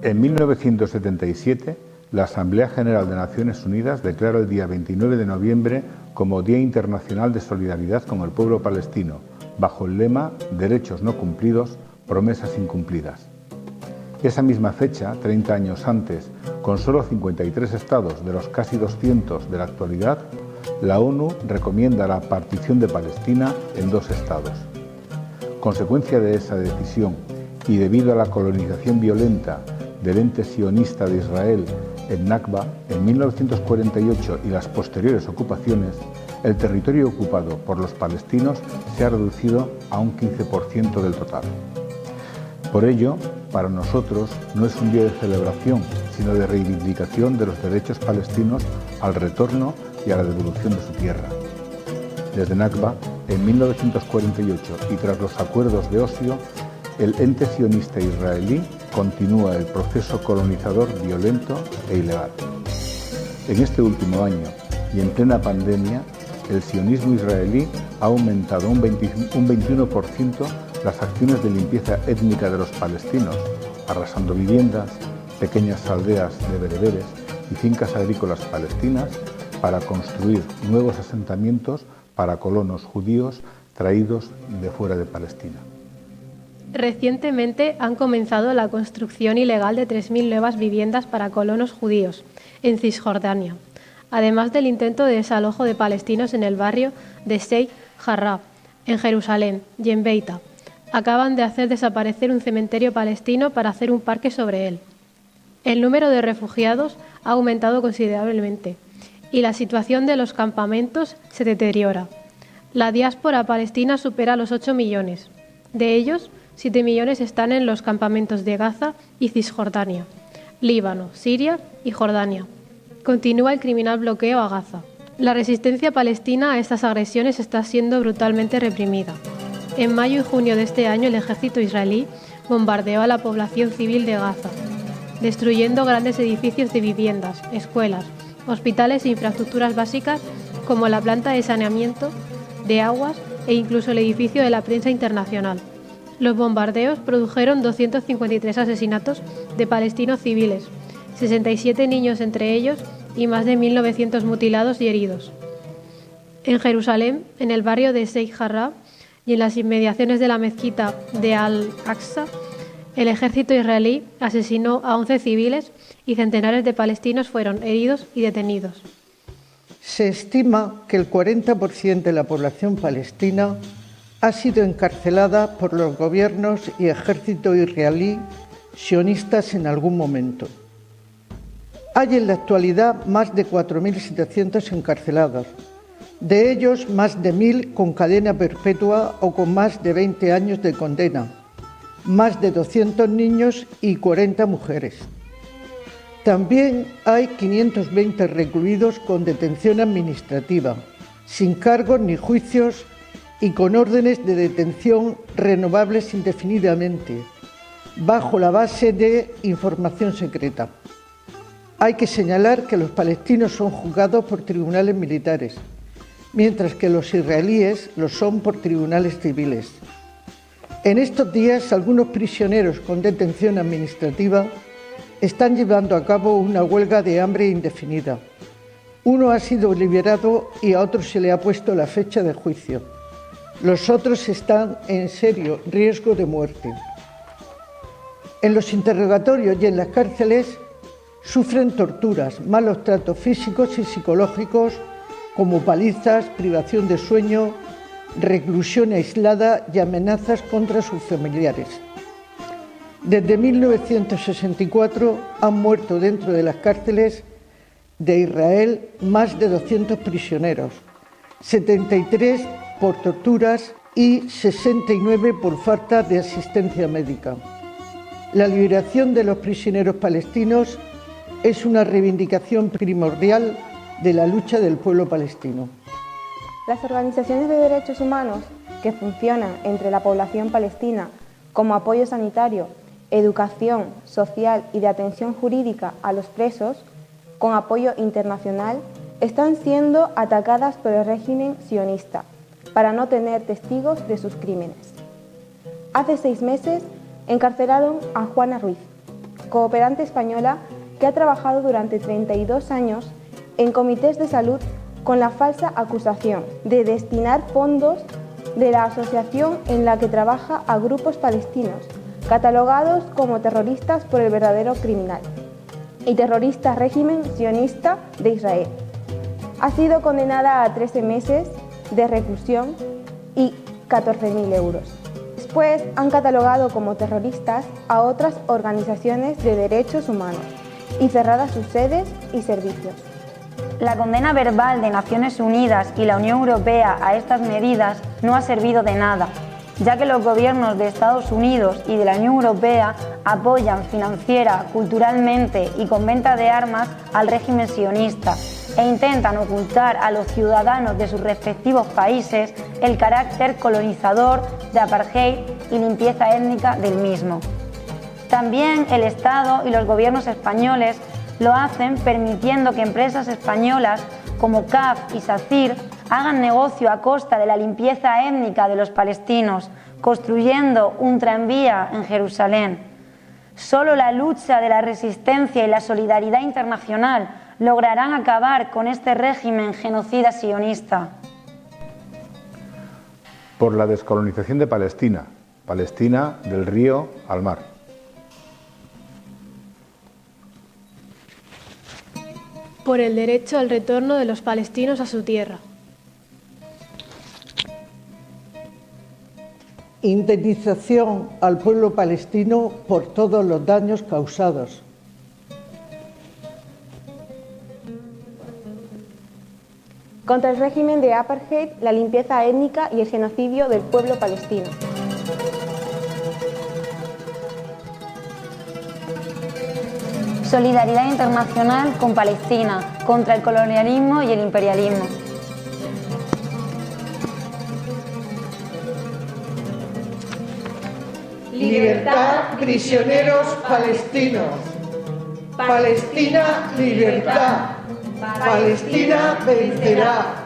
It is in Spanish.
En 1977, la Asamblea General de Naciones Unidas declara el día 29 de noviembre como Día Internacional de Solidaridad con el Pueblo Palestino, bajo el lema Derechos no cumplidos, promesas incumplidas. Esa misma fecha, 30 años antes, con solo 53 estados de los casi 200 de la actualidad, la ONU recomienda la partición de Palestina en 2 estados. Consecuencia de esa decisión y debido a la colonización violenta del ente sionista de Israel en Nakba en 1948 y las posteriores ocupaciones, el territorio ocupado por los palestinos se ha reducido a un 15% del total. Por ello, para nosotros no es un día de celebración, sino de reivindicación de los derechos palestinos al retorno y a la devolución de su tierra. Desde Nakba, en 1948 y tras los acuerdos de Oslo, el ente sionista israelí continúa el proceso colonizador violento e ilegal. En este último año y en plena pandemia, el sionismo israelí ha aumentado un 21% las acciones de limpieza étnica de los palestinos, arrasando viviendas, pequeñas aldeas de bereberes y fincas agrícolas palestinas para construir nuevos asentamientos para colonos judíos traídos de fuera de Palestina. Recientemente han comenzado la construcción ilegal de 3.000 nuevas viviendas para colonos judíos en Cisjordania, además del intento de desalojo de palestinos en el barrio de Sheikh Jarrah, en Jerusalén y en Beita. Acaban de hacer desaparecer un cementerio palestino para hacer un parque sobre él. El número de refugiados ha aumentado considerablemente y la situación de los campamentos se deteriora. La diáspora palestina supera los 8 millones. De ellos, 7 millones están en los campamentos de Gaza y Cisjordania, Líbano, Siria y Jordania. Continúa el criminal bloqueo a Gaza. La resistencia palestina a estas agresiones está siendo brutalmente reprimida. En mayo y junio de este año, el ejército israelí bombardeó a la población civil de Gaza, destruyendo grandes edificios de viviendas, escuelas, hospitales e infraestructuras básicas como la planta de saneamiento de aguas e incluso el edificio de la prensa internacional. Los bombardeos produjeron 253 asesinatos de palestinos civiles, 67 niños entre ellos y más de 1.900 mutilados y heridos. En Jerusalén, en el barrio de Sheikh Jarrah y en las inmediaciones de la mezquita de Al-Aqsa, el ejército israelí asesinó a 11 civiles y centenares de palestinos fueron heridos y detenidos. Se estima que el 40% de la población palestina ha sido encarcelada por los gobiernos y ejército israelí sionistas en algún momento. Hay en la actualidad más de 4.700 encarcelados, de ellos más de 1.000 con cadena perpetua o con más de 20 años de condena, más de 200 niños y 40 mujeres. También hay 520 recluidos con detención administrativa, sin cargos ni juicios y con órdenes de detención renovables indefinidamente, bajo la base de información secreta. Hay que señalar que los palestinos son juzgados por tribunales militares, mientras que los israelíes lo son por tribunales civiles. En estos días, algunos prisioneros con detención administrativa están llevando a cabo una huelga de hambre indefinida. Uno ha sido liberado y a otro se le ha puesto la fecha de juicio. Los otros están en serio riesgo de muerte. En los interrogatorios y en las cárceles sufren torturas, malos tratos físicos y psicológicos como palizas, privación de sueño, reclusión aislada y amenazas contra sus familiares. Desde 1964 han muerto dentro de las cárceles de Israel más de 200 prisioneros, 73 por torturas y 69 por falta de asistencia médica. La liberación de los prisioneros palestinos es una reivindicación primordial de la lucha del pueblo palestino. Las organizaciones de derechos humanos que funcionan entre la población palestina como apoyo sanitario, educación social y de atención jurídica a los presos, con apoyo internacional, están siendo atacadas por el régimen sionista para no tener testigos de sus crímenes. Hace 6 meses encarcelaron a Juana Ruiz, cooperante española que ha trabajado durante 32 años en comités de salud con la falsa acusación de destinar fondos de la asociación en la que trabaja a grupos palestinos, catalogados como terroristas por el verdadero criminal y terrorista régimen sionista de Israel. Ha sido condenada a 13 meses de reclusión y 14.000 euros. Después han catalogado como terroristas a otras organizaciones de derechos humanos y cerradas sus sedes y servicios. La condena verbal de Naciones Unidas y la Unión Europea a estas medidas no ha servido de nada, ya que los gobiernos de Estados Unidos y de la Unión Europea apoyan financiera, culturalmente y con venta de armas al régimen sionista e intentan ocultar a los ciudadanos de sus respectivos países el carácter colonizador de apartheid y limpieza étnica del mismo. También el Estado y los gobiernos españoles lo hacen permitiendo que empresas españolas como CAF y SACIR hagan negocio a costa de la limpieza étnica de los palestinos, construyendo un tranvía en Jerusalén. Solo la lucha de la resistencia y la solidaridad internacional lograrán acabar con este régimen genocida sionista. Por la descolonización de Palestina, Palestina del río al mar. Por el derecho al retorno de los palestinos a su tierra. Indemnización al pueblo palestino por todos los daños causados. Contra el régimen de apartheid, la limpieza étnica y el genocidio del pueblo palestino. Solidaridad internacional con Palestina, contra el colonialismo y el imperialismo. Libertad, prisioneros palestinos. Palestina, libertad. Palestina vencerá.